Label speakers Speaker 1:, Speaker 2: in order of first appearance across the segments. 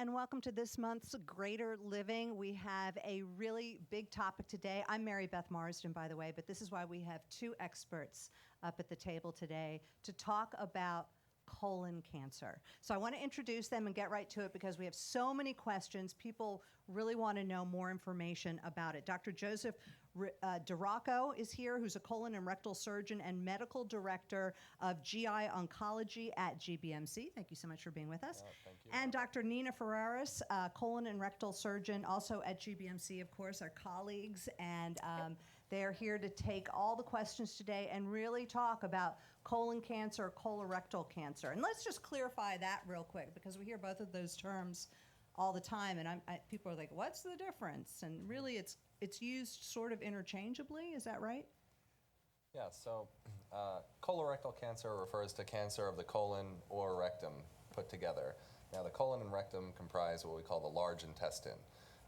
Speaker 1: and welcome to this month's Greater Living. We have a really big topic today. I'm Mary Beth Marsden, by the way, but this is why we have two experts up at the table today to talk about colon cancer. So I want to introduce them and get right to it because we have so many questions. People really want to know more information about it. Dr. Joseph Duraco is here, who's a colon and rectal surgeon and medical director of GI oncology at GBMC. Thank you so much for being with us.
Speaker 2: Thank you.
Speaker 1: And Dr. Nina Ferraris, colon and rectal surgeon, also at GBMC, of course, our colleagues. And they're here to take all the questions today and really talk about colon cancer, colorectal cancer. And let's just clarify that real quick because we hear both of those terms all the time. And people are like, what's the difference? And really, it's used sort of interchangeably. Is that right?
Speaker 2: Yeah, so colorectal cancer refers to cancer of the colon or rectum put together. Now, the colon and rectum comprise what we call the large intestine.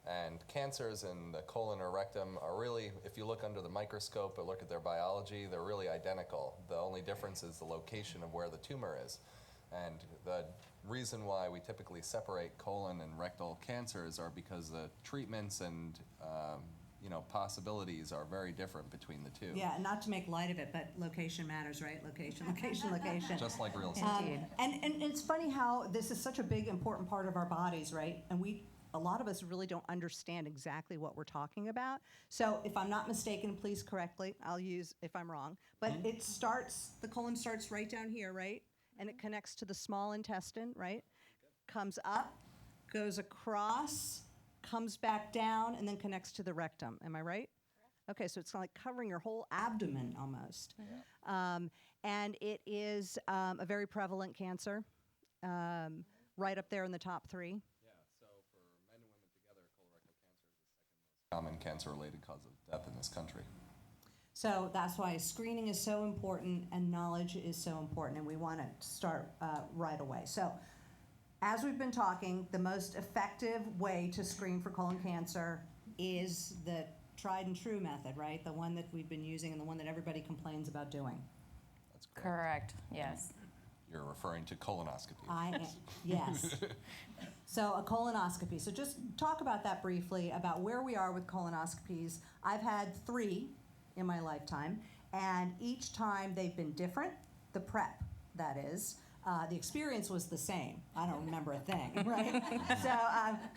Speaker 2: And cancers in the colon or rectum are really, if you look under the microscope or look at their biology, they're really identical. The only difference is the location of where the tumor is. And the reason why we typically separate colon and rectal cancers are because the treatments and possibilities are very different between the two.
Speaker 1: Yeah, and not to make light of it, but location matters, right? Location, location, location.
Speaker 2: Just like real estate.
Speaker 1: And it's funny how this is such a big, important part of our bodies, right? And a lot of us really don't understand exactly what we're talking about. So if I'm not mistaken, please I'll use if I'm wrong. But the colon starts right down here, right? And it connects to the small intestine, right? Comes up, goes across, comes back down, and then connects to the rectum. Am I right? Correct. Okay, so it's like covering your whole abdomen almost. Mm-hmm. And it is a very prevalent cancer, right up there in the top three.
Speaker 2: Yeah, so for men and women together, colorectal cancer is the second most common cancer-related cause of death in this country.
Speaker 1: So that's why screening is so important and knowledge is so important, and we want to start right away. So as we've been talking, the most effective way to screen for colon cancer is the tried and true method, right? The one that we've been using and the one that everybody complains about doing.
Speaker 2: That's
Speaker 3: correct. Yes.
Speaker 2: You're referring to colonoscopy.
Speaker 1: I am, yes. So a colonoscopy. So just talk about that briefly, about where we are with colonoscopies. I've had 3 in my lifetime, and each time they've been different. The prep, that is. The experience was the same. I don't remember a thing, right? So,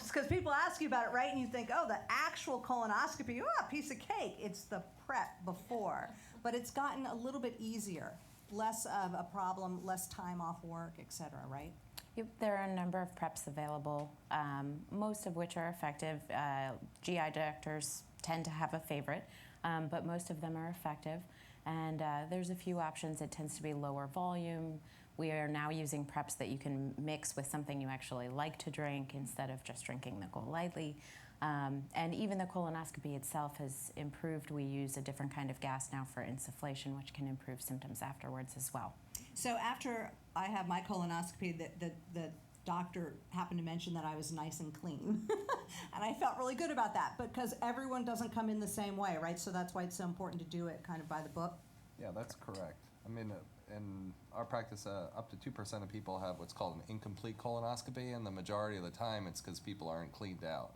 Speaker 1: because people ask you about it, right? And you think, oh, the actual colonoscopy, a piece of cake. It's the prep before. But it's gotten a little bit easier, less of a problem, less time off work, et cetera, right?
Speaker 3: Yep, there are a number of preps available, most of which are effective. GI doctors tend to have a favorite, but most of them are effective. And there's a few options. It tends to be lower volume. We are now using preps that you can mix with something you actually like to drink instead of just drinking the lightly. And even the colonoscopy itself has improved. We use a different kind of gas now for insufflation, which can improve symptoms afterwards as well.
Speaker 1: So after I have my colonoscopy, the doctor happened to mention that I was nice and clean. And I felt really good about that because everyone doesn't come in the same way, right? So that's why it's so important to do it kind of by the book.
Speaker 2: Yeah, that's correct. I mean, in our practice, up to 2% of people have what's called an incomplete colonoscopy, and the majority of the time it's because people aren't cleaned out.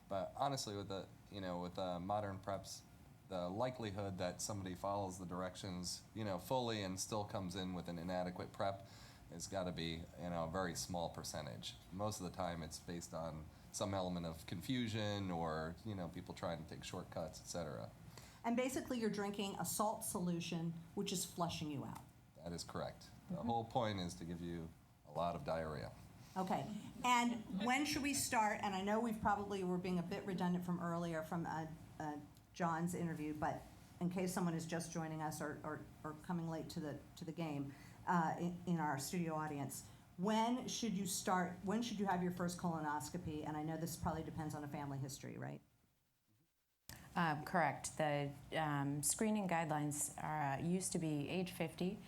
Speaker 2: But honestly, with the modern preps, the likelihood that somebody follows the directions, fully and still comes in with an inadequate prep has got to be, a very small percentage. Most of the time, it's based on some element of confusion or, people trying to take shortcuts, etc.
Speaker 1: And basically, you're drinking a salt solution, which is flushing you out.
Speaker 2: That is correct. The whole point is to give you a lot of diarrhea.
Speaker 1: Okay. And when should we start? And I know we're being a bit redundant from earlier from John's interview, but in case someone is just joining us or coming late to the game in our studio audience, when should you start? When should you have your first colonoscopy? And I know this probably depends on a family history, right?
Speaker 3: Correct. The screening guidelines used to be age 50.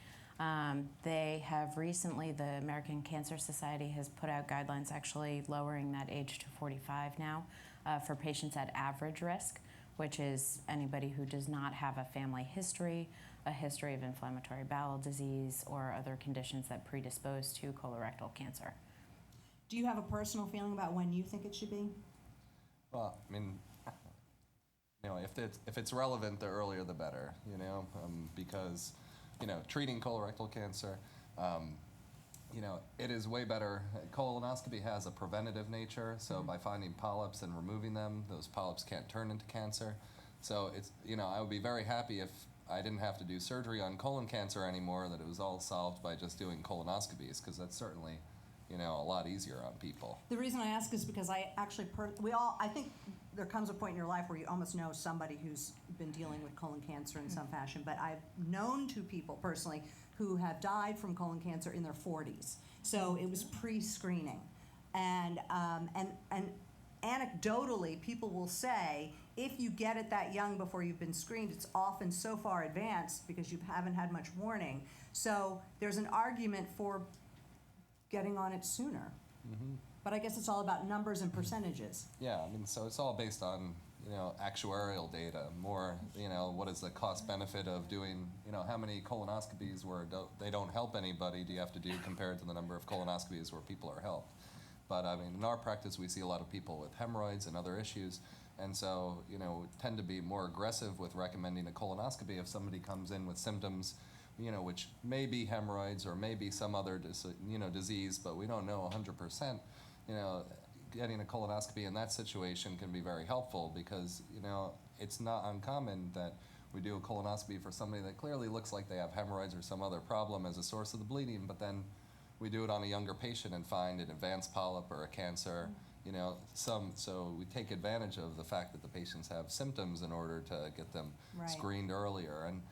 Speaker 3: They have recently, the American Cancer Society has put out guidelines actually lowering that age to 45 now for patients at average risk, which is anybody who does not have a family history, a history of inflammatory bowel disease, or other conditions that predispose to colorectal cancer.
Speaker 1: Do you have a personal feeling about when you think it should be?
Speaker 2: Well, I mean, if it's relevant, the earlier the better, because, treating colorectal cancer, it is way better. Colonoscopy has a preventative nature, so by finding polyps and removing them, those polyps can't turn into cancer. So it's, I would be very happy if I didn't have to do surgery on colon cancer anymore, that it was all solved by just doing colonoscopies, because that's certainly, a lot easier on people.
Speaker 1: The reason I ask is because I actually, I think there comes a point in your life where you almost know somebody who's been dealing with colon cancer in some fashion, but I've known two people personally who have died from colon cancer in their 40s. So it was pre-screening. And anecdotally, people will say, if you get it that young before you've been screened, it's often so far advanced because you haven't had much warning. So there's an argument for getting on it sooner. Mm-hmm. But I guess it's all about numbers and percentages.
Speaker 2: Yeah, I mean, so it's all based on, actuarial data, more, what is the cost benefit of doing, how many colonoscopies where they don't help anybody do you have to do compared to the number of colonoscopies where people are helped. But I mean, in our practice, we see a lot of people with hemorrhoids and other issues, and so, tend to be more aggressive with recommending a colonoscopy if somebody comes in with symptoms, which may be hemorrhoids or may be some other, disease, but we don't know 100%. Getting a colonoscopy in that situation can be very helpful because, it's not uncommon that we do a colonoscopy for somebody that clearly looks like they have hemorrhoids or some other problem as a source of the bleeding, but then we do it on a younger patient and find an advanced polyp or a cancer, so we take advantage of the fact that the patients have symptoms in order to get them screened earlier. And,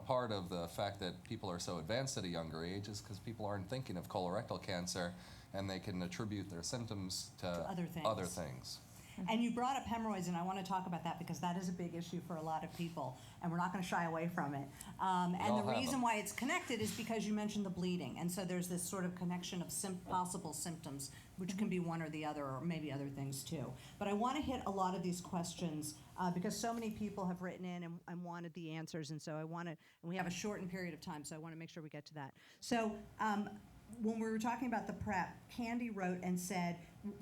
Speaker 2: part of the fact that people are so advanced at a younger age is because people aren't thinking of colorectal cancer and they can attribute their symptoms to other things.
Speaker 1: And you brought up hemorrhoids, and I want to talk about that because that is a big issue for a lot of people, and we're not going to shy away from it. And the reason why it's connected is because you mentioned the bleeding, and so there's this sort of connection of possible symptoms, which can be one or the other, or maybe other things too. But I want to hit a lot of these questions because so many people have written in and wanted the answers, and so and we have a shortened period of time, so I want to make sure we get to that. So when we were talking about the PrEP, Candy wrote and said,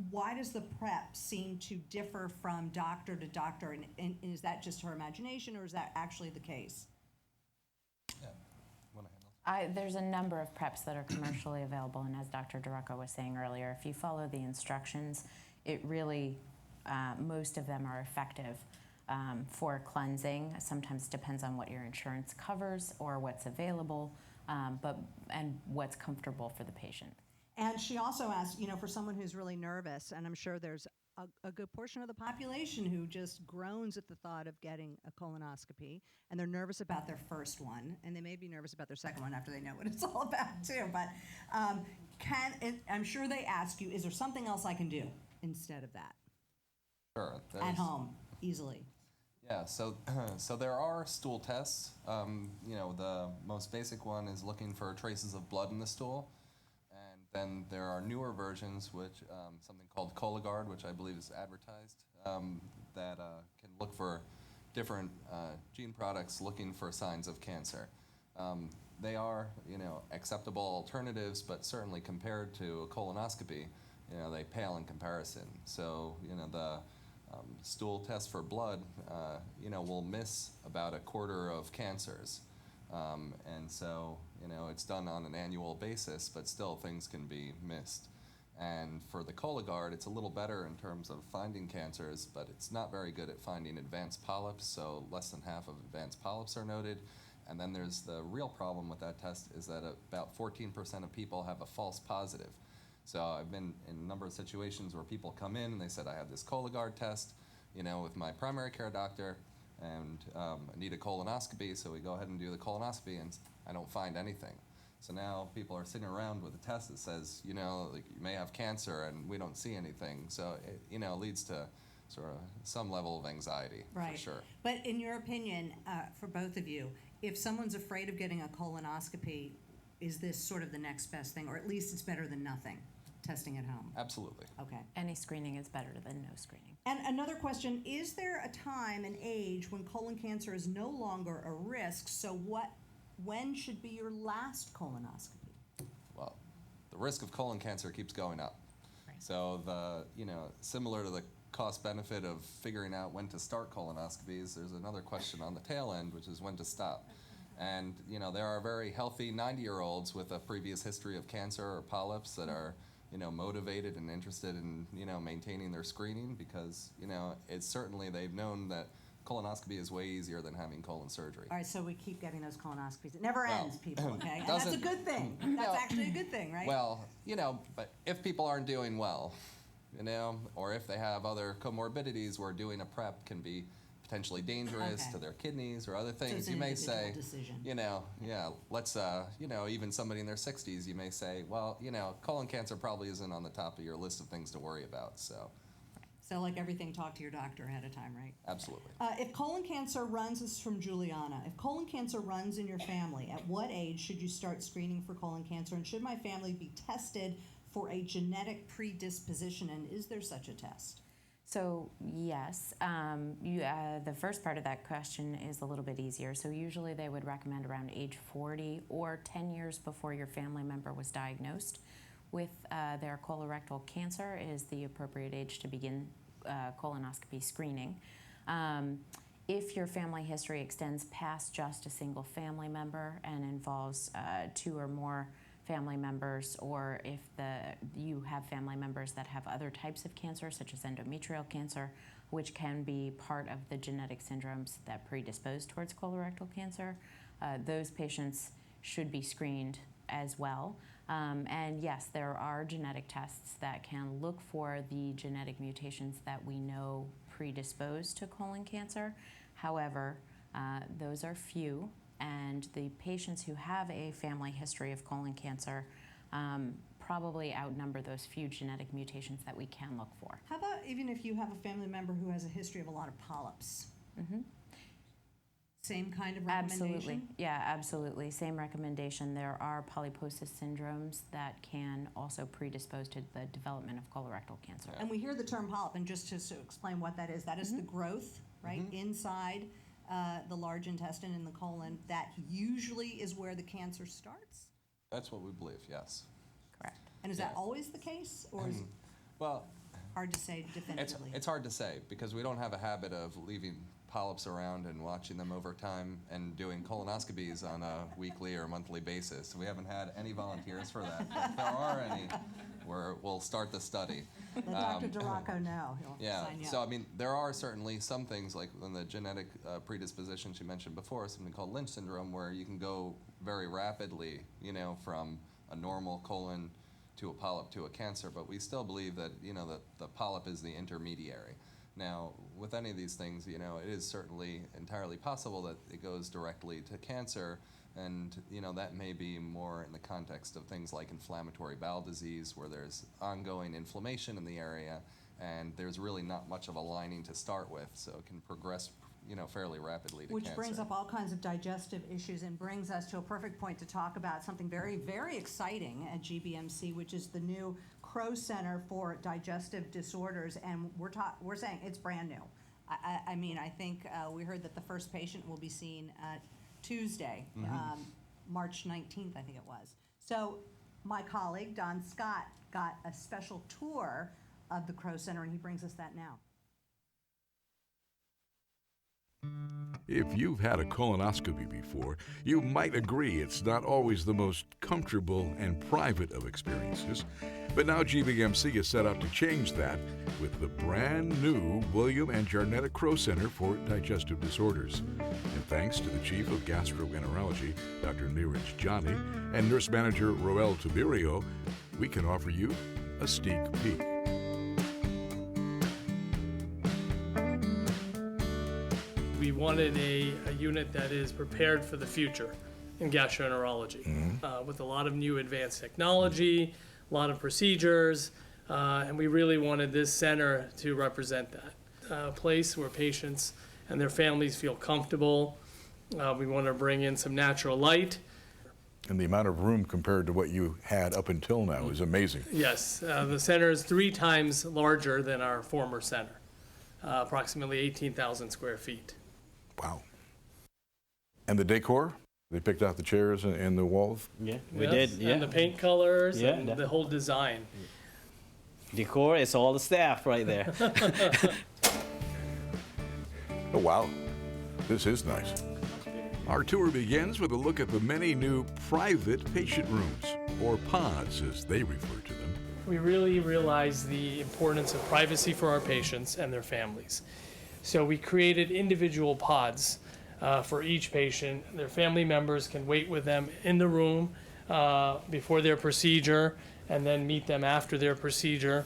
Speaker 1: why does the PrEP seem to differ from doctor to doctor? And is that just her imagination, or is that actually the case?
Speaker 2: Yeah. Want to handle?
Speaker 3: There's a number of PrEPs that are commercially available, and as Dr. DeRocco was saying earlier, if you follow the instructions, it really, most of them are effective for cleansing. Sometimes it depends on what your insurance covers or what's available, and what's comfortable for the patient.
Speaker 1: And she also asked, for someone who's really nervous, and I'm sure there's a good portion of the population who just groans at the thought of getting a colonoscopy, and they're nervous about their first one, and they may be nervous about their second one after they know what it's all about too. But I'm sure they ask you, is there something else I can do instead of that?
Speaker 2: Sure.
Speaker 1: At home, easily.
Speaker 2: Yeah, so there are stool tests. The most basic one is looking for traces of blood in the stool. And then there are newer versions, which something called Cologuard, which I believe is advertised, that can look for different gene products looking for signs of cancer. They are, acceptable alternatives, but certainly compared to a colonoscopy, they pale in comparison. So, the stool test for blood, will miss about a quarter of cancers. And so, it's done on an annual basis, but still things can be missed. And for the Cologuard, it's a little better in terms of finding cancers, but it's not very good at finding advanced polyps, so less than half of advanced polyps are noted. And then there's the real problem with that test is that about 14% of people have a false positive. So I've been in a number of situations where people come in and they said, I have this Cologuard test, with my primary care doctor, and I need a colonoscopy, so we go ahead and do the colonoscopy, and I don't find anything. So now people are sitting around with a test that says, you may have cancer, and we don't see anything. So it, leads to sort of some level of anxiety, for sure.
Speaker 1: But in your opinion, for both of you, if someone's afraid of getting a colonoscopy, is this sort of the next best thing, or at least it's better than nothing? Testing at home?
Speaker 2: Absolutely.
Speaker 1: Okay.
Speaker 3: Any screening is better than no screening.
Speaker 1: And another question, is there a time and age when colon cancer is no longer a risk? So when should be your last colonoscopy?
Speaker 2: Well, the risk of colon cancer keeps going up.
Speaker 1: Right.
Speaker 2: So similar to the cost benefit of figuring out when to start colonoscopies, there's another question on the tail end, which is when to stop. And there are very healthy 90-year-olds with a previous history of cancer or polyps that are motivated and interested in maintaining their screening, because it's certainly, they've known that colonoscopy is way easier than having colon surgery.
Speaker 1: All right, so we keep getting those colonoscopies. It never ends, people, okay? And that's a
Speaker 2: doesn't-
Speaker 1: good thing. That's actually a good thing, right?
Speaker 2: Well, but if people aren't doing well, or if they have other comorbidities where doing a prep can be potentially dangerous
Speaker 1: Okay.
Speaker 2: to their kidneys or other
Speaker 1: it's
Speaker 2: things,
Speaker 1: an
Speaker 2: you may
Speaker 1: individual
Speaker 2: say,
Speaker 1: decision.
Speaker 2: let's, even somebody in their 60s, you may say, well, colon cancer probably isn't on the top of your list of things to worry about, so.
Speaker 1: So like everything, talk to your doctor ahead of time, right?
Speaker 2: Absolutely.
Speaker 1: If colon cancer runs, this is from Juliana, if colon cancer runs in your family, at what age should you start screening for colon cancer? And should my family be tested for a genetic predisposition? And is there such a test?
Speaker 3: So yes, the first part of that question is a little bit easier. So usually they would recommend around age 40 or 10 years before your family member was diagnosed with their colorectal cancer is the appropriate age to begin colonoscopy screening. If your family history extends past just a single family member and involves 2 or more family members, or if you have family members that have other types of cancer, such as endometrial cancer, which can be part of the genetic syndromes that predispose towards colorectal cancer, those patients should be screened as well. And yes, there are genetic tests that can look for the genetic mutations that we know predispose to colon cancer. However, those are few, and the patients who have a family history of colon cancer probably outnumber those few genetic mutations that we can look for.
Speaker 1: How about even if you have a family member who has a history of a lot of polyps?
Speaker 3: Mm-hmm.
Speaker 1: Same kind of recommendation?
Speaker 3: Absolutely. Yeah, absolutely. Same recommendation. There are polyposis syndromes that can also predispose to the development of colorectal cancer.
Speaker 1: And we hear the term polyp, and just to explain what that is the growth, right, inside the large intestine in the colon. That usually is where the cancer starts?
Speaker 2: That's what we believe, yes.
Speaker 3: Correct.
Speaker 1: And is that always the case, or is it
Speaker 2: Well,
Speaker 1: hard to say definitively?
Speaker 2: it's hard to say, because we don't have a habit of leaving polyps around and watching them over time and doing colonoscopies on a weekly or monthly basis. We haven't had any volunteers for that. But if there are any, we'll start the study.
Speaker 1: Let Dr. Duraco know. He'll
Speaker 2: Yeah,
Speaker 1: sign you
Speaker 2: so
Speaker 1: up.
Speaker 2: I mean, there are certainly some things, like in the genetic predisposition she mentioned before, something called Lynch Syndrome, where you can go very rapidly, from a normal colon to a polyp to a cancer, but we still believe that, that the polyp is the intermediary. Now, with any of these things, it is certainly entirely possible that it goes directly to cancer, and, that may be more in the context of things like inflammatory bowel disease, where there's ongoing inflammation in the area, and there's really not much of a lining to start with, so it can progress, fairly rapidly to
Speaker 1: Which
Speaker 2: cancer.
Speaker 1: brings up all kinds of digestive issues and brings us to a perfect point to talk about something very, very exciting at GBMC, which is the new Crow Center for Digestive Disorders, and we're saying it's brand new. I think we heard that the first patient will be seen Tuesday, March 19th, I think it was. So my colleague, Don Scott, got a special tour of the Crow Center, and he brings us that now.
Speaker 4: If you've had a colonoscopy before, you might agree it's not always the most comfortable and private of experiences. But now GBMC is set out to change that with the brand new William and Jarnetta Crow Center for Digestive Disorders. And thanks to the Chief of Gastroenterology, Dr. Neeraj Jani, and Nurse Manager Roel Tiberio, we can offer you a sneak peek.
Speaker 5: We wanted a unit that is prepared for the future in gastroenterology, with a lot of new advanced technology, a lot of procedures, and we really wanted this center to represent that. A place where patients and their families feel comfortable. We want to bring in some natural light.
Speaker 4: And the amount of room compared to what you had up until now is amazing.
Speaker 5: Yes, the center is 3 times larger than our former center, approximately 18,000 square feet.
Speaker 4: Wow. And the decor? They picked out the chairs and the walls?
Speaker 6: Yeah, we
Speaker 5: Yes,
Speaker 6: did. Yeah.
Speaker 5: And the paint colors
Speaker 6: Yeah,
Speaker 5: and the
Speaker 6: definitely.
Speaker 5: whole design.
Speaker 6: Decor is all the staff right there.
Speaker 4: Oh, wow. This is nice. Our tour begins with a look at the many new private patient rooms, or pods as they refer to them.
Speaker 5: We really realize the importance of privacy for our patients and their families. So we created individual pods for each patient. Their family members can wait with them in the room before their procedure and then meet them after their procedure.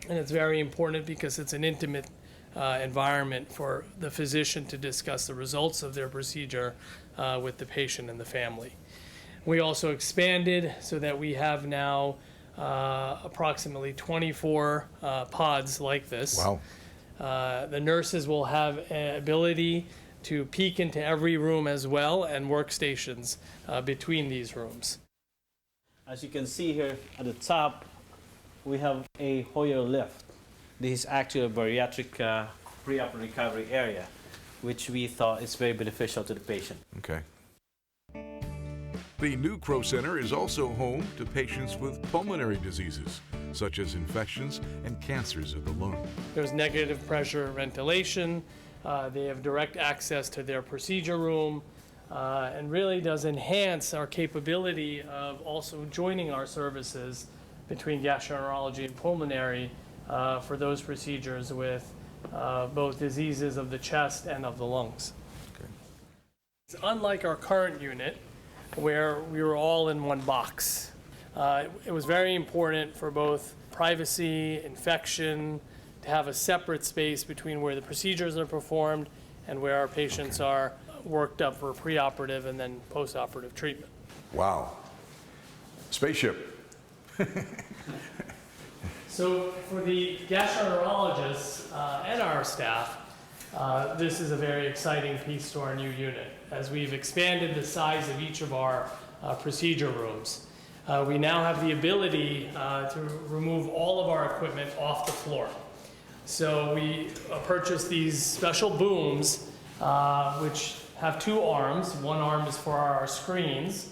Speaker 5: And it's very important because it's an intimate environment for the physician to discuss the results of their procedure with the patient and the family. We also expanded so that we have now approximately 24 pods like this.
Speaker 4: Wow.
Speaker 5: The nurses will have an ability to peek into every room as well, and workstations between these rooms.
Speaker 6: As you can see here at the top, we have a Hoyer lift. This is actually a bariatric pre-op recovery area, which we thought is very beneficial to the patient.
Speaker 4: Okay. The new Crow Center is also home to patients with pulmonary diseases, such as infections and cancers of the lung.
Speaker 5: There's negative pressure ventilation. They have direct access to their procedure room, and really does enhance our capability of also joining our services between gastroenterology and pulmonary for those procedures with both diseases of the chest and of the lungs.
Speaker 4: Okay.
Speaker 5: It's unlike our current unit, where we were all in one box. It was very important for both privacy, infection, to have a separate space between where the procedures are performed and where our patients are worked up for preoperative and then postoperative treatment.
Speaker 4: Wow. Spaceship.
Speaker 5: So for the gastroenterologists and our staff, this is a very exciting piece to our new unit. As we've expanded the size of each of our procedure rooms, we now have the ability to remove all of our equipment off the floor. So we purchased these special booms, which have two arms. One arm is for our screens,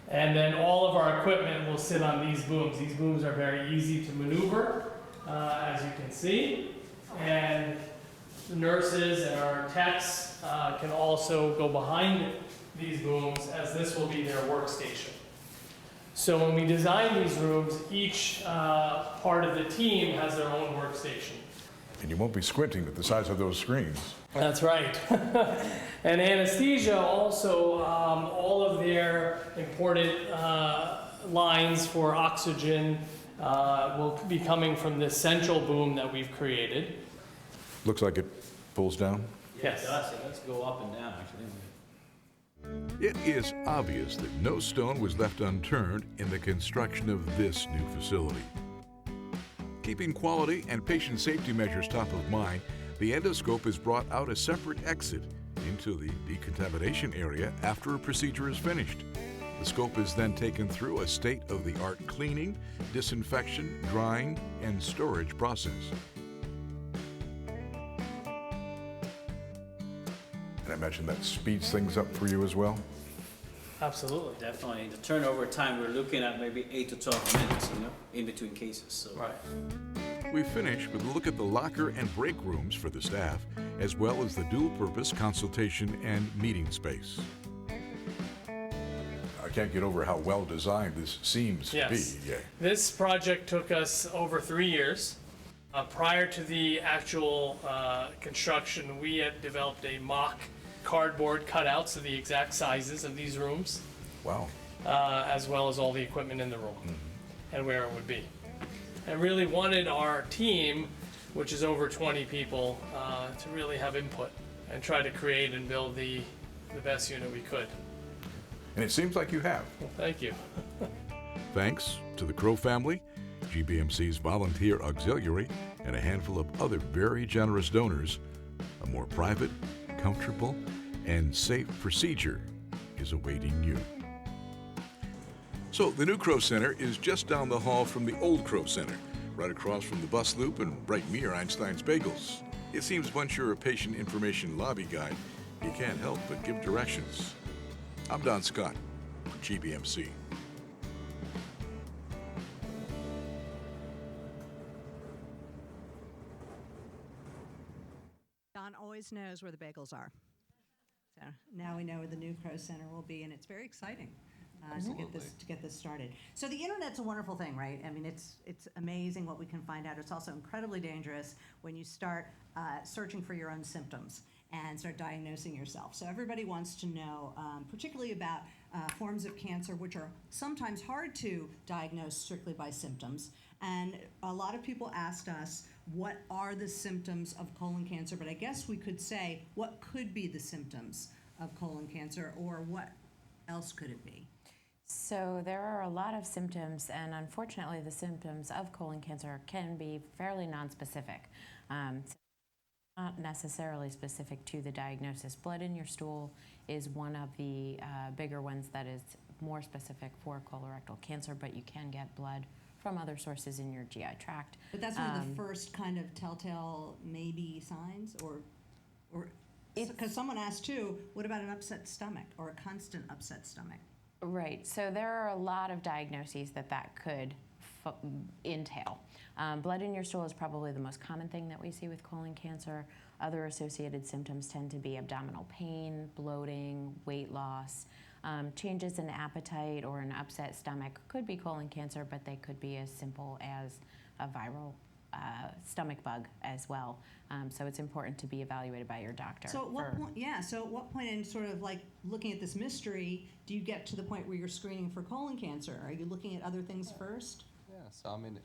Speaker 5: and then all of our equipment will sit on these booms. These booms are very easy to maneuver, as you can see, and the nurses and our techs can also go behind these booms, as this will be their workstation. So when we design these rooms, each part of the team has their own workstation.
Speaker 4: And you won't be squinting at the size of those screens.
Speaker 5: That's right. And anesthesia also, all of their important lines for oxygen will be coming from this central boom that we've created.
Speaker 4: Looks like it pulls down.
Speaker 5: Yes.
Speaker 6: Let's go up and down, actually.
Speaker 4: It is obvious that no stone was left unturned in the construction of this new facility. Keeping quality and patient safety measures top of mind, the endoscope is brought out a separate exit into the decontamination area after a procedure is finished. The scope is then taken through a state-of-the-art cleaning, disinfection, drying, and storage process. And I imagine that speeds things up for you as well?
Speaker 5: Absolutely.
Speaker 6: Definitely. The turnover time, we're looking at maybe 8 to 12 minutes, in between cases. So.
Speaker 5: Right.
Speaker 4: We finish with a look at the locker and break rooms for the staff, as well as the dual-purpose consultation and meeting space. I can't get over how well designed this seems to be. Yeah.
Speaker 5: This project took us over 3 years. Prior to the actual construction, we had developed a mock cardboard cutouts of the exact sizes of these rooms,
Speaker 4: Wow.
Speaker 5: as well as all the equipment in the room and where it would be. I really wanted our team, which is over 20 people, to really have input and try to create and build the best unit we could.
Speaker 4: And it seems like you have.
Speaker 5: Well, thank you.
Speaker 4: Thanks to the Crow family, GBMC's volunteer auxiliary, and a handful of other very generous donors, a more private, comfortable, and safe procedure is awaiting you. So the new Crow Center is just down the hall from the old Crow Center, right across from the bus loop and right near Einstein's Bagels. It seems once you're a patient information lobby guide, you can't help but give directions. I'm Don Scott, GBMC.
Speaker 1: John always knows where the bagels are. So now we know where the new Crow Center will be, and it's very exciting to get this started. So the internet's a wonderful thing, right? I mean, it's amazing what we can find out. It's also incredibly dangerous when you start searching for your own symptoms and start diagnosing yourself. So everybody wants to know, particularly about forms of cancer, which are sometimes hard to diagnose strictly by symptoms. And a lot of people asked us, what are the symptoms of colon cancer? But I guess we could say, what could be the symptoms of colon cancer, or what else could it be?
Speaker 3: So there are a lot of symptoms, and unfortunately the symptoms of colon cancer can be fairly nonspecific. Not necessarily specific to the diagnosis. Blood in your stool is one of the bigger ones that is more specific for colorectal cancer, but you can get blood from other sources in your GI tract.
Speaker 1: But that's one of the first kind of telltale maybe signs, or because someone asked too, what about an upset stomach or a constant upset stomach?
Speaker 3: Right, so there are a lot of diagnoses that could entail. Blood in your stool is probably the most common thing that we see with colon cancer. Other associated symptoms tend to be abdominal pain, bloating, weight loss. Changes in appetite or an upset stomach could be colon cancer, but they could be as simple as a viral stomach bug as well. So it's important to be evaluated by your doctor.
Speaker 1: So at what point? Yeah. So at what point in sort of like looking at this mystery do you get to the point where you're screening for colon cancer? Are you looking at other things first?
Speaker 2: Yeah, so I mean,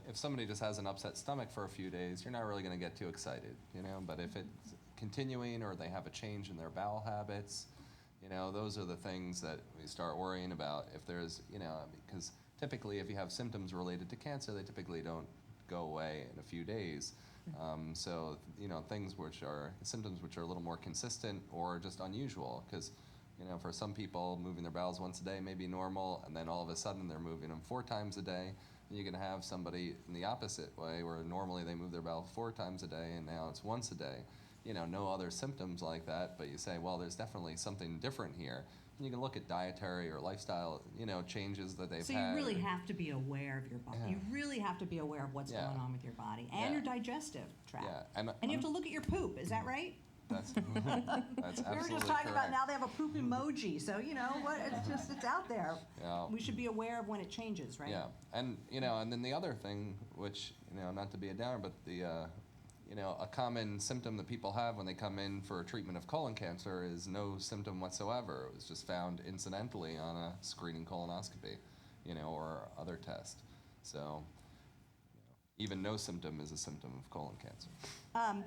Speaker 2: if somebody just has an upset stomach for a few days, you're not really going to get too excited, but if it's continuing or they have a change in their bowel habits, those are the things that we start worrying about. If there's, because typically if you have symptoms related to cancer, they typically don't go away in a few days. So, symptoms which are a little more consistent or just unusual, because, for some people, moving their bowels once a day may be normal, and then all of a sudden they're moving them 4 times a day. And you can have somebody in the opposite way, where normally they move their bowels 4 times a day, and now it's once a day. No other symptoms like that, but you say, well, there's definitely something different here. And you can look at dietary or lifestyle, changes that they've had.
Speaker 1: So you really have to be aware of your body. Yeah. You really have to be aware of what's going on with your body and your digestive tract.
Speaker 2: Yeah.
Speaker 1: And you have to look at your poop. Is that right?
Speaker 2: That's absolutely
Speaker 1: We were just talking about
Speaker 2: correct.
Speaker 1: now they have a poop emoji. So it's out there. Yeah. We should be aware of when it changes, right?
Speaker 2: Yeah. And and then the other thing, which not to be a downer, but the a common symptom that people have when they come in for a treatment of colon cancer is no symptom whatsoever. It was just found incidentally on a screening colonoscopy, or other test. So, even no symptom is a symptom of colon cancer.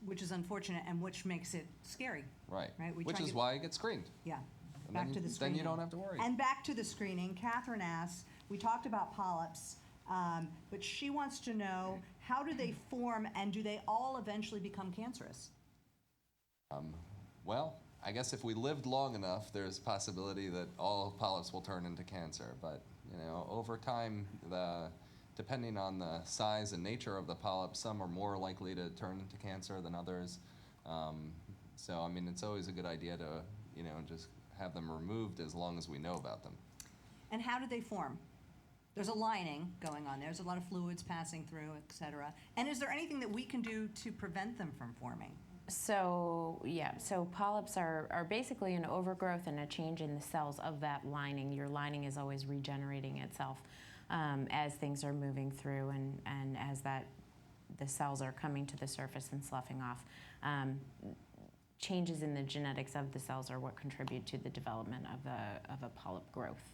Speaker 1: Which is unfortunate and which makes it scary.
Speaker 2: Right.
Speaker 1: Right.
Speaker 2: Which is why it gets screened.
Speaker 1: Yeah.
Speaker 2: And
Speaker 1: Back to the screening.
Speaker 2: Then you don't have to worry.
Speaker 1: And back to the screening, Catherine asks, we talked about polyps, but she wants to know, how do they form and do they all eventually become cancerous?
Speaker 2: Well, I guess if we lived long enough, there's a possibility that all polyps will turn into cancer. But, over time, depending on the size and nature of the polyp, some are more likely to turn into cancer than others. So, I mean, it's always a good idea to, just have them removed as long as we know about them.
Speaker 1: And how do they form? There's a lining going on. There's a lot of fluids passing through, et cetera. And is there anything that we can do to prevent them from forming?
Speaker 3: So polyps are basically an overgrowth and a change in the cells of that lining. Your lining is always regenerating itself as things are moving through and as the cells are coming to the surface and sloughing off. Changes in the genetics of the cells are what contribute to the development of a polyp growth.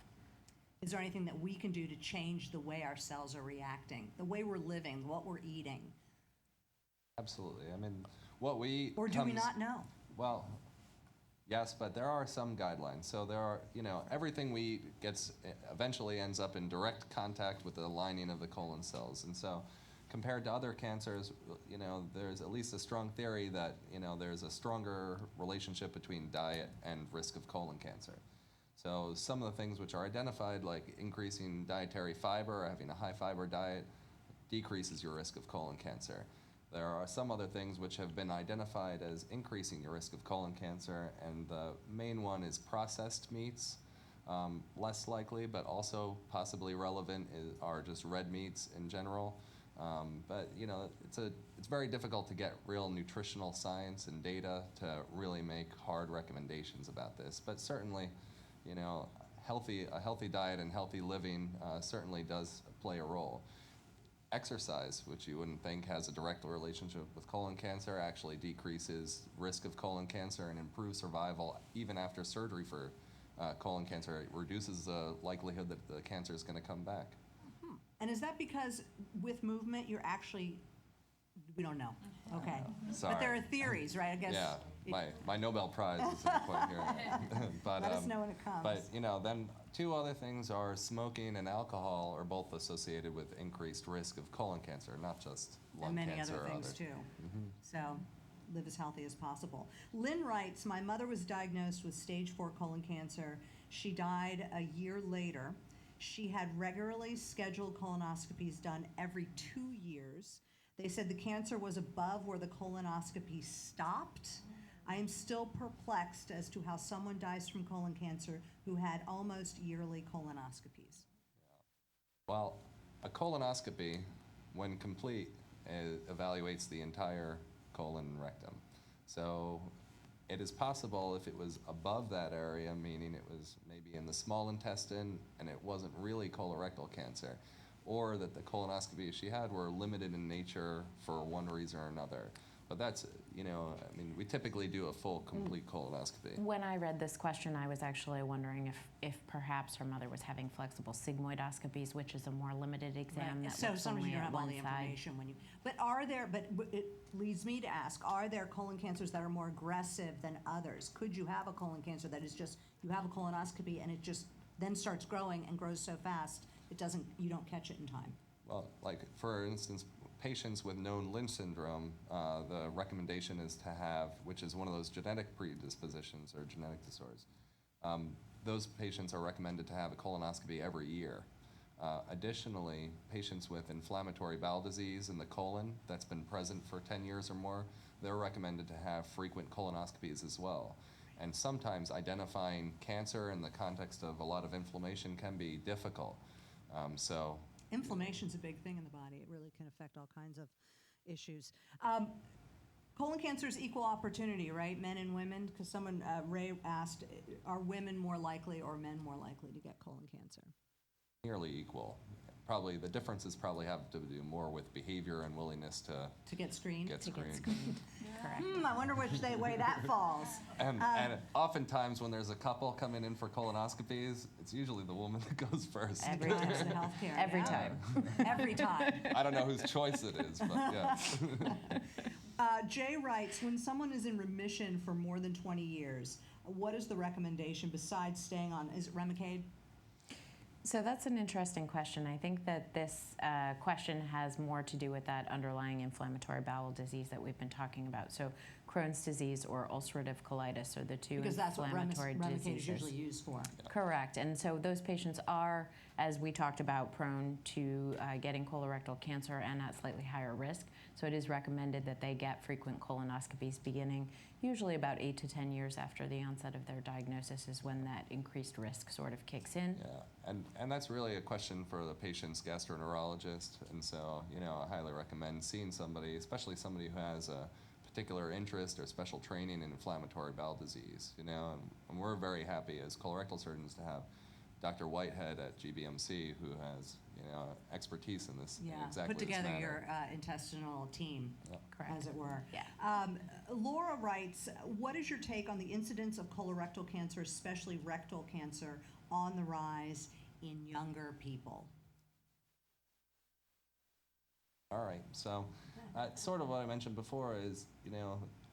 Speaker 1: Is there anything that we can do to change the way our cells are reacting, the way we're living, what we're eating?
Speaker 2: Absolutely. I mean, what we eat
Speaker 1: Or do we not know?
Speaker 2: Well, yes, but there are some guidelines. So there are, everything we eat eventually ends up in direct contact with the lining of the colon cells. And so compared to other cancers, there's at least a strong theory that, there's a stronger relationship between diet and risk of colon cancer. So some of the things which are identified, like increasing dietary fiber or having a high fiber diet, decreases your risk of colon cancer. There are some other things which have been identified as increasing your risk of colon cancer, and the main one is processed meats. Less likely, but also possibly relevant, are just red meats in general. But it's very difficult to get real nutritional science and data to really make hard recommendations about this. But certainly, a healthy diet and healthy living certainly does play a role. Exercise, which you wouldn't think has a direct relationship with colon cancer, actually decreases risk of colon cancer and improves survival even after surgery for colon cancer. It reduces the likelihood that the cancer is going to come back.
Speaker 1: And is that because with movement, you're actually, we don't know. Okay.
Speaker 2: Sorry.
Speaker 1: But there are theories, right? I guess.
Speaker 2: Yeah, my Nobel Prize is in point here. But,
Speaker 1: let us know when it comes.
Speaker 2: But, then two other things are smoking and alcohol are both associated with increased risk of colon cancer, not just lung
Speaker 1: and many
Speaker 2: cancer
Speaker 1: other
Speaker 2: or
Speaker 1: things
Speaker 2: other.
Speaker 1: too. So live as healthy as possible. Lynn writes, my mother was diagnosed with stage 4 colon cancer. She died a year later. She had regularly scheduled colonoscopies done every 2 years. They said the cancer was above where the colonoscopy stopped. I am still perplexed as to how someone dies from colon cancer who had almost yearly colonoscopies.
Speaker 2: Well, a colonoscopy, when complete, evaluates the entire colon and rectum. So it is possible if it was above that area, meaning it was maybe in the small intestine and it wasn't really colorectal cancer, or that the colonoscopies she had were limited in nature for one reason or another. But that's, we typically do a full, complete colonoscopy.
Speaker 3: When I read this question, I was actually wondering if perhaps her mother was having flexible sigmoidoscopies, which is a more limited exam that
Speaker 1: So
Speaker 3: looks
Speaker 1: sometimes
Speaker 3: only
Speaker 1: you don't
Speaker 3: at
Speaker 1: have all
Speaker 3: one
Speaker 1: the
Speaker 3: side.
Speaker 1: information when you. But it leads me to ask: are there colon cancers that are more aggressive than others? Could you have a colon cancer that is just you have a colonoscopy and it just then starts growing and grows so fast you don't catch it in time?
Speaker 2: Well, like for instance, patients with known Lynch syndrome, the recommendation is to have, which is one of those genetic predispositions or genetic disorders, those patients are recommended to have a colonoscopy every year. Additionally, patients with inflammatory bowel disease in the colon that's been present for 10 years or more, they're recommended to have frequent colonoscopies as well. And sometimes identifying cancer in the context of a lot of inflammation can be difficult.
Speaker 1: Inflammation's a big thing in the body. It really can affect all kinds of issues. Colon cancer is equal opportunity, right? Men and women? Because someone, Ray asked, are women more likely or men more likely to get colon cancer?
Speaker 2: Nearly equal. Probably the differences probably have to do more with behavior and willingness to
Speaker 1: get screened?
Speaker 2: Get screened.
Speaker 3: Correct.
Speaker 1: I wonder which way that falls.
Speaker 2: And oftentimes when there's a couple coming in for colonoscopies, it's usually the woman that goes first.
Speaker 3: Every
Speaker 1: Goes to
Speaker 3: time.
Speaker 1: healthcare.
Speaker 3: Every
Speaker 1: Yeah.
Speaker 3: time.
Speaker 1: Every time.
Speaker 2: I don't know whose choice it is, but yeah.
Speaker 1: Jay writes, when someone is in remission for more than 20 years, what is the recommendation besides staying on, is it Remicade?
Speaker 3: So that's an interesting question. I think that this question has more to do with that underlying inflammatory bowel disease that we've been talking about. So Crohn's disease or ulcerative colitis are the two
Speaker 1: Because that's what
Speaker 3: inflammatory
Speaker 1: Remicade is
Speaker 3: diseases.
Speaker 1: usually used for.
Speaker 3: Correct. And so those patients are, as we talked about, prone to getting colorectal cancer and at slightly higher risk. So it is recommended that they get frequent colonoscopies beginning usually about 8 to 10 years after the onset of their diagnosis is when that increased risk sort of kicks in.
Speaker 2: Yeah, and that's really a question for the patient's gastroenterologist. And so, I highly recommend seeing somebody, especially somebody who has a particular interest or special training in inflammatory bowel disease, and we're very happy as colorectal surgeons to have Dr. Whitehead at GBMC who has, expertise in this, in exactly
Speaker 1: put together
Speaker 2: this
Speaker 1: your
Speaker 2: matter.
Speaker 1: intestinal team,
Speaker 3: Correct.
Speaker 1: as it were.
Speaker 3: Yeah.
Speaker 1: Laura writes, what is your take on the incidence of colorectal cancer, especially rectal cancer, on the rise in younger people?
Speaker 2: All right, so sort of what I mentioned before is,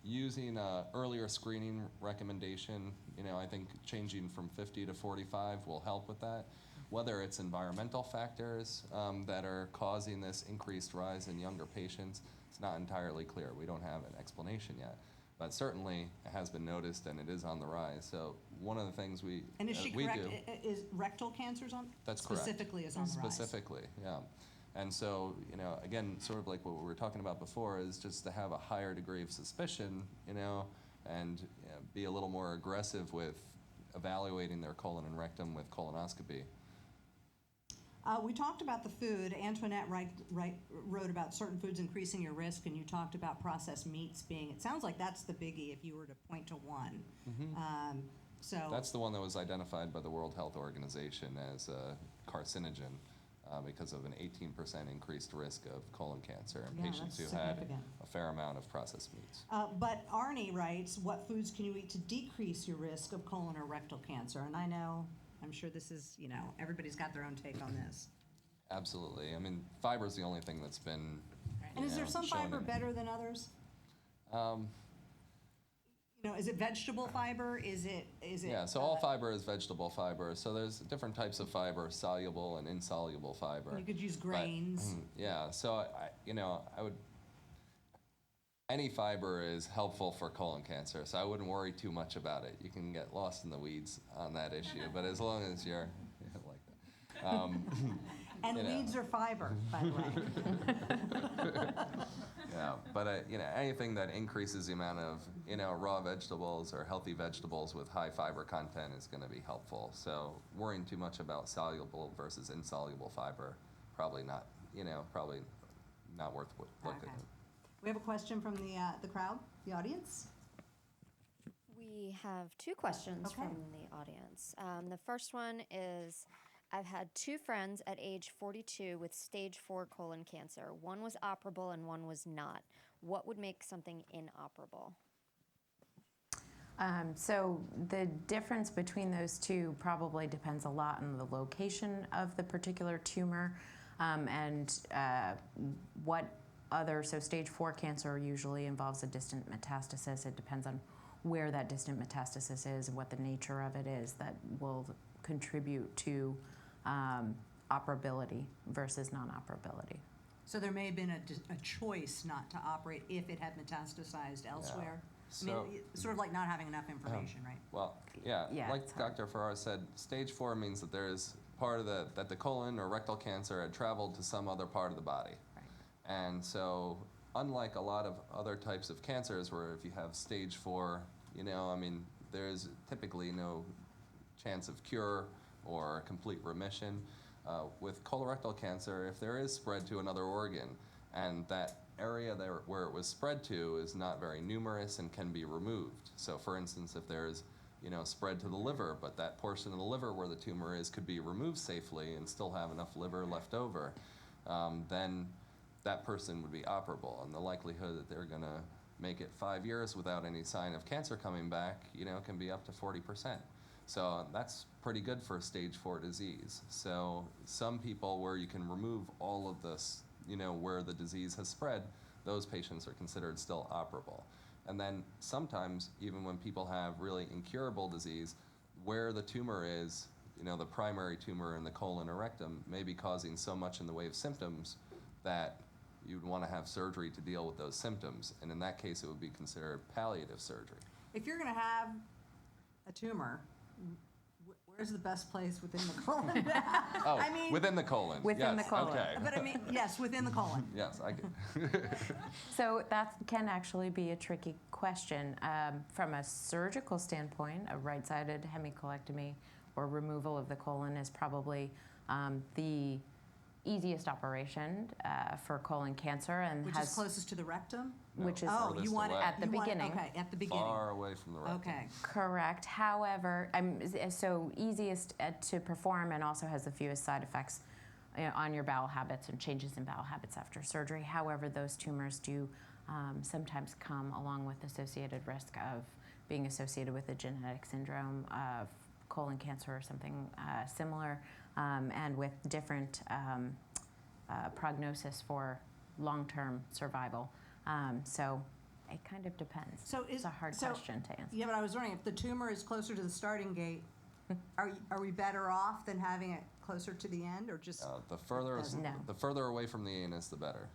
Speaker 2: using earlier screening recommendation, I think changing from 50 to 45 will help with that. Whether it's environmental factors that are causing this increased rise in younger patients, it's not entirely clear. We don't have an explanation yet. But certainly it has been noticed and it is on the rise. So one of the things we
Speaker 1: And is she
Speaker 2: we
Speaker 1: correct?
Speaker 2: do,
Speaker 1: Is rectal cancers on?
Speaker 2: That's correct.
Speaker 1: Specifically is on the rise.
Speaker 2: Specifically, yeah. And so, again, sort of like what we were talking about before is just to have a higher degree of suspicion, and be a little more aggressive with evaluating their colon and rectum with colonoscopy.
Speaker 1: We talked about the food. Antoinette wrote about certain foods increasing your risk, and you talked about processed meats being, it sounds like that's the biggie if you were to point to one. So
Speaker 2: That's the one that was identified by the World Health Organization as a carcinogen because of an 18% increased risk of colon cancer in
Speaker 1: Yeah,
Speaker 2: patients who
Speaker 1: that's
Speaker 2: had
Speaker 1: significant.
Speaker 2: a fair amount of processed meats.
Speaker 1: but Arnie writes, what foods can you eat to decrease your risk of colon or rectal cancer? And I'm sure this is, everybody's got their own take on this.
Speaker 2: Absolutely. I mean, fiber is the only thing that's been.
Speaker 1: And is there some
Speaker 2: shown
Speaker 1: fiber
Speaker 2: in-
Speaker 1: better than others? Is it vegetable fiber? Is it?
Speaker 2: Yeah, so all fiber is vegetable fiber. So there's different types of fiber, soluble and insoluble fiber.
Speaker 1: You could use
Speaker 2: But,
Speaker 1: grains.
Speaker 2: yeah, so I would. Any fiber is helpful for colon cancer, so I wouldn't worry too much about it. You can get lost in the weeds on that issue, but as long as you're like that.
Speaker 1: And weeds are fiber, by the way.
Speaker 2: Yeah, but anything that increases the amount of raw vegetables or healthy vegetables with high fiber content is going to be helpful. So worrying too much about soluble versus insoluble fiber, probably not worth looking
Speaker 1: Okay.
Speaker 2: at.
Speaker 1: We have a question from the crowd, the audience.
Speaker 7: We have two questions
Speaker 1: Okay.
Speaker 7: from the audience. The first one is, I've had two friends at age 42 with stage 4 colon cancer. One was operable and one was not. What would make something inoperable?
Speaker 3: So the difference between those two probably depends a lot on the location of the particular tumor and what other, so stage 4 cancer usually involves a distant metastasis. It depends on where that distant metastasis is and what the nature of it is that will contribute to operability versus non-operability.
Speaker 1: So there may have been a choice not to operate if it had metastasized elsewhere.
Speaker 2: So-
Speaker 1: Sort of like not having enough information, right?
Speaker 2: Well, yeah,
Speaker 3: Yeah,
Speaker 2: like
Speaker 3: it's hard.
Speaker 2: Dr. Farrar said, stage 4 means that there's part of that the colon or rectal cancer had traveled to some other part of the body.
Speaker 3: Right.
Speaker 2: And so, unlike a lot of other types of cancers where if you have stage 4, there's typically no chance of cure or complete remission. With colorectal cancer, if there is spread to another organ and that area there where it was spread to is not very numerous and can be removed. So for instance, if there's spread to the liver, but that portion of the liver where the tumor is could be removed safely and still have enough liver left over, then that person would be operable. And the likelihood that they're going to make it 5 years without any sign of cancer coming back, can be up to 40%. So that's pretty good for stage 4 disease. So some people where you can remove all of this, where the disease has spread, those patients are considered still operable. And then sometimes, even when people have really incurable disease, where the tumor is, the primary tumor in the colon or rectum may be causing so much in the way of symptoms that you'd want to have surgery to deal with those symptoms. And in that case, it would be considered palliative surgery.
Speaker 1: If you're going to have a tumor, where's the best place within the colon?
Speaker 2: Oh,
Speaker 1: I mean-
Speaker 2: within the colon.
Speaker 3: Within
Speaker 2: yes,
Speaker 3: the colon.
Speaker 2: Okay.
Speaker 1: But yes, within the colon.
Speaker 2: Yes, I get.
Speaker 3: So that can actually be a tricky question. From a surgical standpoint, a right-sided hemicolectomy or removal of the colon is probably the easiest operation for colon cancer, and
Speaker 1: Which is closest to the rectum?
Speaker 3: which is
Speaker 1: Oh,
Speaker 2: furthest
Speaker 1: you want it
Speaker 2: away.
Speaker 3: at the beginning.
Speaker 1: Okay, at the beginning.
Speaker 2: Far away from the rectum.
Speaker 1: Okay.
Speaker 3: Correct. However, so easiest to perform and also has the fewest side effects on your bowel habits and changes in bowel habits after surgery. However, those tumors do sometimes come along with associated risk of being associated with a genetic syndrome of colon cancer or something similar, and with different prognosis for long-term survival. So it kind of depends.
Speaker 1: So
Speaker 3: it's a hard question to answer.
Speaker 1: Yeah, but I was wondering if the tumor is closer to the starting gate, are we better off than having it closer to the end, or just
Speaker 2: The further
Speaker 3: No.
Speaker 2: the further away from the anus, the better.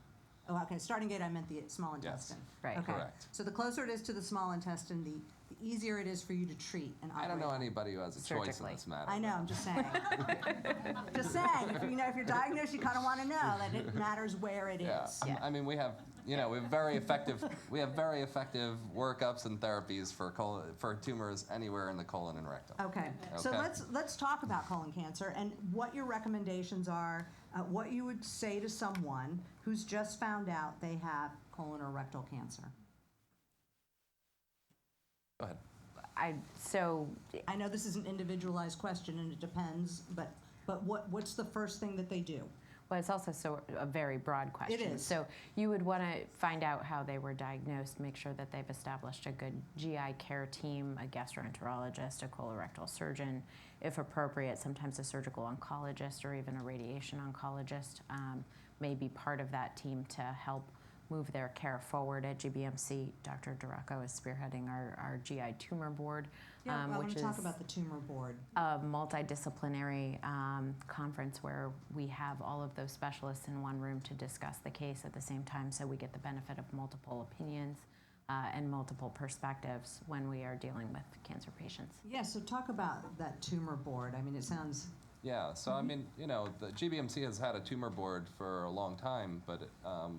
Speaker 1: Oh, okay, starting gate, I meant the small
Speaker 2: Yes.
Speaker 1: intestine.
Speaker 3: Right.
Speaker 1: Okay.
Speaker 2: Correct.
Speaker 1: So the closer it is to the small intestine, the easier it is for you to treat and operate.
Speaker 2: I don't know
Speaker 1: on.
Speaker 2: anybody who has a choice in
Speaker 3: Surgically.
Speaker 2: this matter.
Speaker 1: I know, I'm just saying. Just saying, if you're diagnosed, you kind of want to know that it matters where it is.
Speaker 2: Yeah.
Speaker 3: Yeah.
Speaker 2: I mean, we have very effective workups and therapies for tumors anywhere in the colon and rectum.
Speaker 1: Okay, so
Speaker 2: Okay.
Speaker 1: let's talk about colon cancer and what your recommendations are, what you would say to someone who's just found out they have colon or rectal cancer.
Speaker 2: Go ahead.
Speaker 1: I know this is an individualized question and it depends, but what's the first thing that they do?
Speaker 3: Well, it's also a very broad question.
Speaker 1: is.
Speaker 3: So you would want to find out how they were diagnosed, make sure that they've established a good GI care team, a gastroenterologist, a colorectal surgeon, if appropriate, sometimes a surgical oncologist or even a radiation oncologist may be part of that team to help move their care forward. At GBMC, Dr. Duraco is spearheading our GI Tumor Board,
Speaker 1: I want
Speaker 3: which
Speaker 1: to talk
Speaker 3: is
Speaker 1: about the tumor board.
Speaker 3: a multidisciplinary conference where we have all of those specialists in one room to discuss the case at the same time, so we get the benefit of multiple opinions and multiple perspectives when we are dealing with cancer patients.
Speaker 1: Yeah, so talk about that tumor board. I mean, it sounds.
Speaker 2: Yeah, so I mean, the GBMC has had a tumor board for a long time, but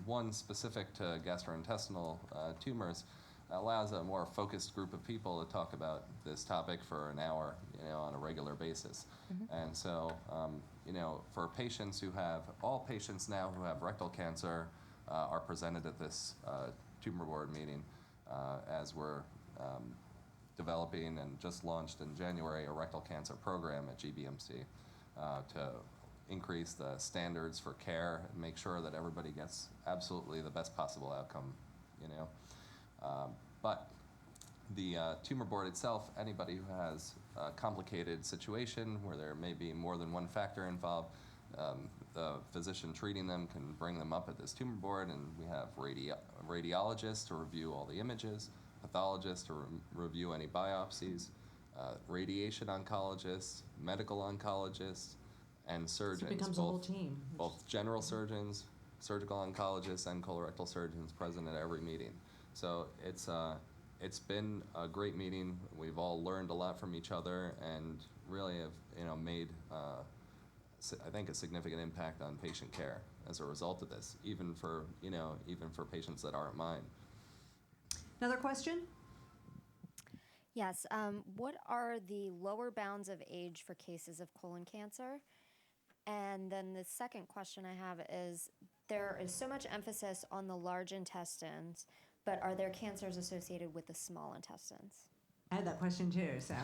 Speaker 2: one specific to gastrointestinal tumors allows a more focused group of people to talk about this topic for an hour, on a regular basis. And so, for patients all patients now who have rectal cancer are presented at this tumor board meeting as we're developing and just launched in January a rectal cancer program at GBMC. To increase the standards for care and make sure that everybody gets absolutely the best possible outcome, But the tumor board itself, anybody who has a complicated situation where there may be more than one factor involved, the physician treating them can bring them up at this tumor board, and we have radiologists to review all the images, pathologists to review any biopsies, radiation oncologists, medical oncologists, and surgeons.
Speaker 1: It becomes a whole team.
Speaker 2: Both general surgeons, surgical oncologists, and colorectal surgeons present at every meeting. So it's been a great meeting. We've all learned a lot from each other, and really have made I think a significant impact on patient care as a result of this, even for patients that aren't mine.
Speaker 1: Another question?
Speaker 7: Yes. What are the lower bounds of age for cases of colon cancer? And then the second question I have is, there is so much emphasis on the large intestines, but are there cancers associated with the small intestines?
Speaker 1: I had that question too. So,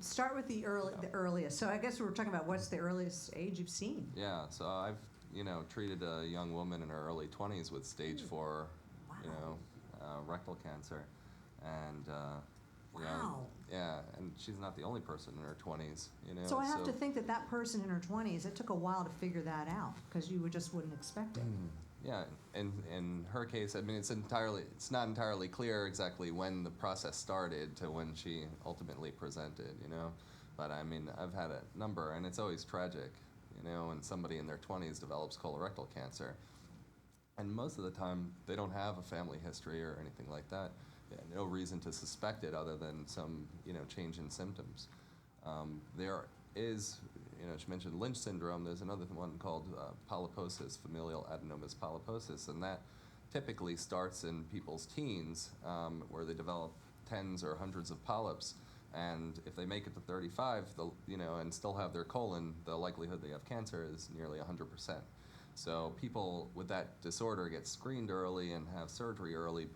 Speaker 1: start with the earliest. So I guess we were talking about what's the earliest age you've seen.
Speaker 2: Yeah, so I've treated a young woman in her early 20s with stage 4, rectal cancer, and
Speaker 1: Wow.
Speaker 2: yeah, and she's not the only person in her 20s.
Speaker 1: So I have to think that person in her 20s, it took a while to figure that out because you just wouldn't expect it.
Speaker 2: Yeah, in her case, I mean, it's not entirely clear exactly when the process started to when she ultimately presented, But I mean, I've had a number, and it's always tragic, when somebody in their 20s develops colorectal cancer. And most of the time, they don't have a family history or anything like that. No reason to suspect it other than some, change in symptoms. There is, she mentioned Lynch Syndrome. There's another one called Polyposis, Familial Adenomatous Polyposis, and that typically starts in people's teens, where they develop tens or hundreds of polyps. And if they make it to 35, and still have their colon, the likelihood they have cancer is nearly 100%. So people with that disorder get screened early and have surgery early,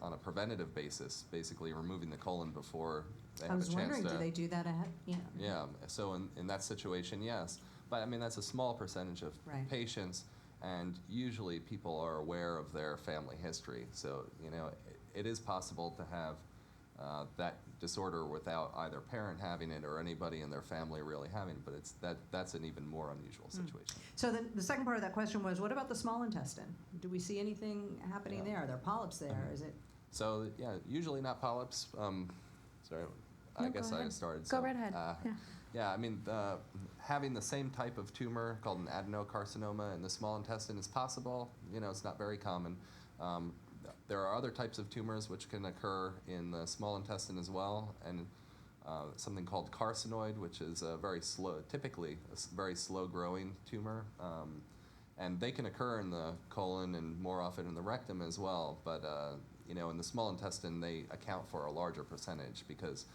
Speaker 2: on a preventative basis, basically removing the colon before they have a chance to.
Speaker 1: I was wondering, do they do that ahead?
Speaker 2: Yeah, so in that situation, yes. But I mean, that's a small percentage of
Speaker 1: Right.
Speaker 2: patients, and usually people are aware of their family history. So, it is possible to have that disorder without either parent having it or anybody in their family really having it, but that's an even more unusual situation.
Speaker 1: So the second part of that question was, what about the small intestine? Do we see anything happening there? Are there polyps there? Is it?
Speaker 2: So, yeah, usually not polyps. Sorry, I
Speaker 3: No,
Speaker 2: guess
Speaker 3: go
Speaker 2: I
Speaker 3: ahead.
Speaker 2: started.
Speaker 3: Go
Speaker 2: so,
Speaker 3: right ahead.
Speaker 2: Yeah, I mean, having the same type of tumor called an adenocarcinoma in the small intestine is possible. It's not very common. There are other types of tumors which can occur in the small intestine as well, and something called carcinoid, which is typically a very slow-growing tumor. And they can occur in the colon and more often in the rectum as well. But in the small intestine, they account for a larger percentage because,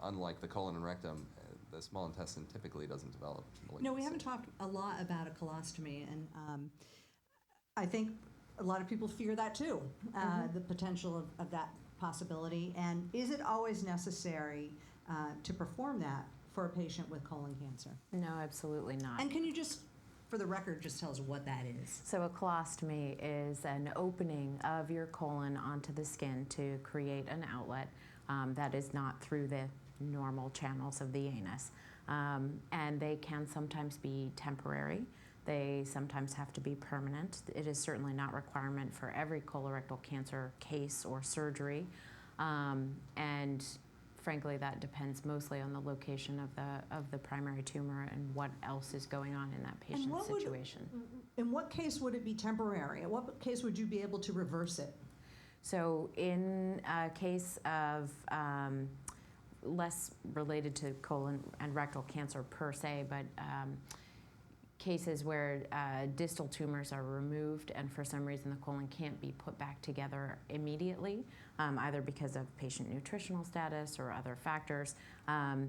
Speaker 2: unlike the colon and rectum, the small intestine typically doesn't develop malignancy.
Speaker 1: We haven't talked a lot about a colostomy, and I think a lot of people fear that too, the potential of that possibility. And is it always necessary to perform that for a patient with colon cancer?
Speaker 3: No, absolutely not.
Speaker 1: And can you just, for the record, just tell us what that is?
Speaker 3: So a colostomy is an opening of your colon onto the skin to create an outlet that is not through the normal channels of the anus. And they can sometimes be temporary. They sometimes have to be permanent. It is certainly not a requirement for every colorectal cancer case or surgery. And frankly, that depends mostly on the location of the primary tumor and what else is going on in that patient's situation.
Speaker 1: In what case would it be temporary? In what case would you be able to reverse it?
Speaker 3: So in a case of less related to colon and rectal cancer per se, but cases where distal tumors are removed and for some reason the colon can't be put back together immediately, either because of patient nutritional status or other factors.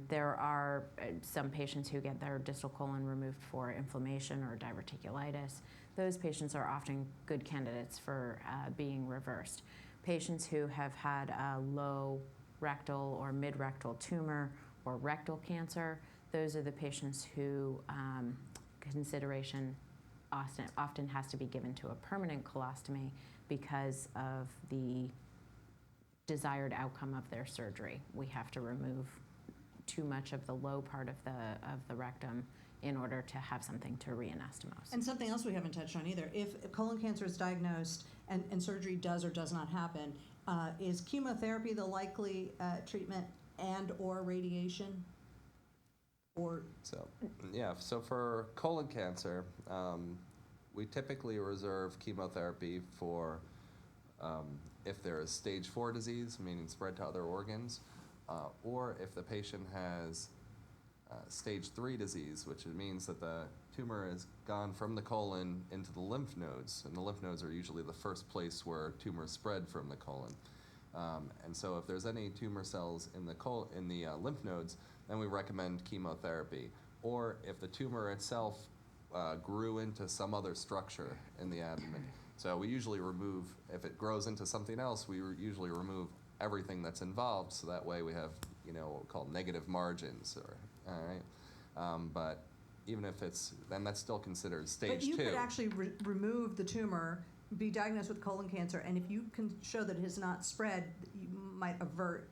Speaker 3: There are some patients who get their distal colon removed for inflammation or diverticulitis. Those patients are often good candidates for being reversed. Patients who have had a low rectal or mid-rectal tumor or rectal cancer, those are the patients who consideration often has to be given to a permanent colostomy because of the desired outcome of their surgery. We have to remove too much of the low part of the rectum in order to have something to reanastomose.
Speaker 1: And something else we haven't touched on either, if colon cancer is diagnosed and surgery does or does not happen, is chemotherapy the likely treatment and or radiation?
Speaker 2: So for colon cancer, we typically reserve chemotherapy for if there is stage 4 disease, meaning spread to other organs, or if the patient has stage 3 disease, which means that the tumor has gone from the colon into the lymph nodes, and the lymph nodes are usually the first place where tumors spread from the colon. And so if there's any tumor cells in the lymph nodes, then we recommend chemotherapy. Or if the tumor itself grew into some other structure in the abdomen. So we usually remove, if it grows into something else, we usually remove everything that's involved, so that way we have, what we call negative margins, all right? But even if then that's still considered stage 2.
Speaker 1: But you could actually remove the tumor, be diagnosed with colon cancer, and if you can show that it has not spread, you might avert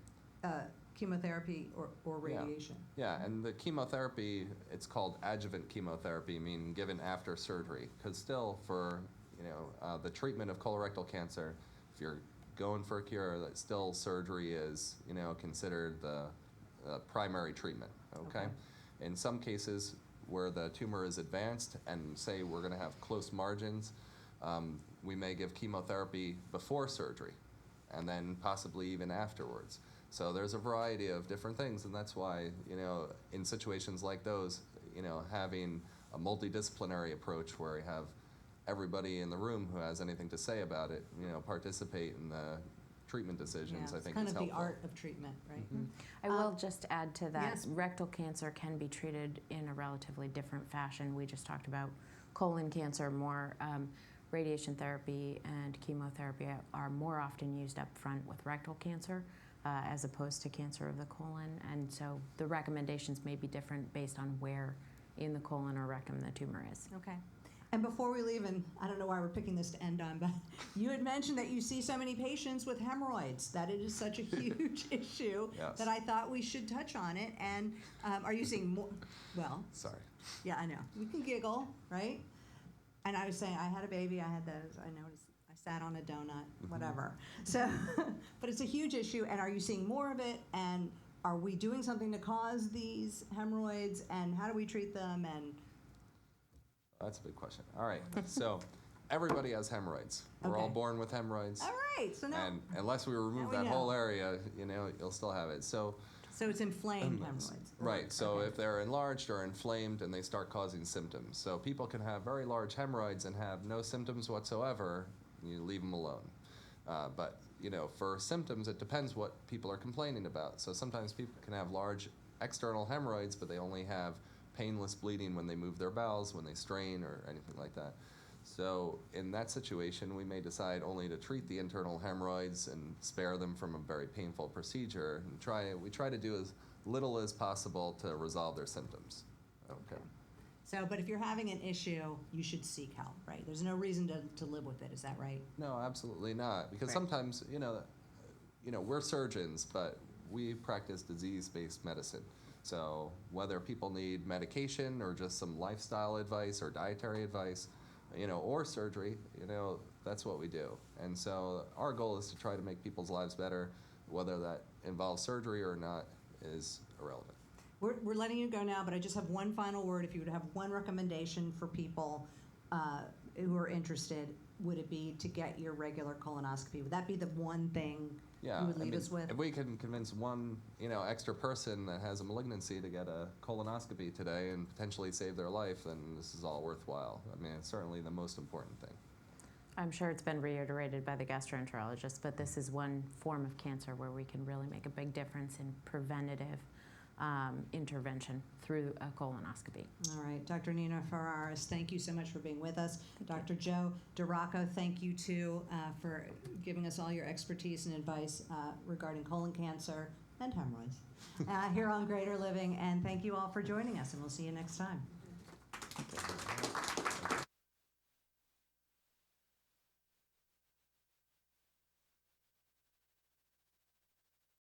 Speaker 1: chemotherapy or radiation.
Speaker 2: Yeah, and the chemotherapy, it's called adjuvant chemotherapy, meaning given after surgery. Because still, for the treatment of colorectal cancer, if you're going for a cure, that still surgery is considered the primary treatment. Okay? In some cases where the tumor is advanced and say we're going to have close margins, we may give chemotherapy before surgery and then possibly even afterwards. So there's a variety of different things, and that's why, in situations like those, having a multidisciplinary approach where you have everybody in the room who has anything to say about it, participate in the treatment decisions, I think is helpful.
Speaker 1: It's kind of the art of treatment, right?
Speaker 3: Mm-hmm. I will just add to that,
Speaker 1: yes.
Speaker 3: Rectal cancer can be treated in a relatively different fashion. We just talked about colon cancer more. Radiation therapy and chemotherapy are more often used up front with rectal cancer as opposed to cancer of the colon. And so the recommendations may be different based on where in the colon or rectum the tumor is.
Speaker 1: Okay. And before we leave, and I don't know why we're picking this to end on, but you had mentioned that you see so many patients with hemorrhoids, that it is such a huge issue
Speaker 2: Yes.
Speaker 1: that I thought we should touch on it. And are you seeing more? Well,
Speaker 2: Sorry.
Speaker 1: yeah, I know. We can giggle, right? And I was saying, I had a baby, I had those, I noticed, I sat on a donut, whatever. So, but it's a huge issue, and are you seeing more of it? And are we doing something to cause these hemorrhoids, and how do we treat them? And
Speaker 2: That's a big question. All right, so everybody has hemorrhoids. We're all
Speaker 1: Okay.
Speaker 2: born with hemorrhoids.
Speaker 1: all right, so now,
Speaker 2: And unless we remove
Speaker 1: we
Speaker 2: that
Speaker 1: know.
Speaker 2: whole area, you'll still have it. So,
Speaker 1: so it's inflamed hemorrhoids.
Speaker 2: right. So
Speaker 1: Okay.
Speaker 2: if they're enlarged or inflamed and they start causing symptoms, so people can have very large hemorrhoids and have no symptoms whatsoever. You leave them alone. But for symptoms, it depends what people are complaining about. So sometimes people can have large external hemorrhoids, but they only have painless bleeding when they move their bowels, when they strain, or anything like that. So in that situation, we may decide only to treat the internal hemorrhoids and spare them from a very painful procedure. And we try to do as little as possible to resolve their symptoms. Okay.
Speaker 1: So, but if you're having an issue, you should seek help, right? There's no reason to live with it. Is that right?
Speaker 2: No, absolutely not. Because
Speaker 1: Right.
Speaker 2: sometimes, we're surgeons, but we practice disease-based medicine. So whether people need medication or just some lifestyle advice or dietary advice, or surgery, that's what we do. And so our goal is to try to make people's lives better. Whether that involves surgery or not is irrelevant.
Speaker 1: We're letting you go now, but I just have one final word. If you would have one recommendation for people who are interested, would it be to get your regular colonoscopy? Would that be the one thing
Speaker 2: Yeah,
Speaker 1: you would leave us with?
Speaker 2: if we can convince one, extra person that has a malignancy to get a colonoscopy today and potentially save their life, then this is all worthwhile. I mean, it's certainly the most important thing.
Speaker 3: I'm sure it's been reiterated by the gastroenterologist, but this is one form of cancer where we can really make a big difference in preventative intervention through a colonoscopy.
Speaker 1: All right, Dr. Nina Ferraris, thank you so much for being with us. Dr. Joe Duraco, thank you too for giving us all your expertise and advice regarding colon cancer and hemorrhoids here on Greater Living. And thank you all for joining us, and we'll see you next time.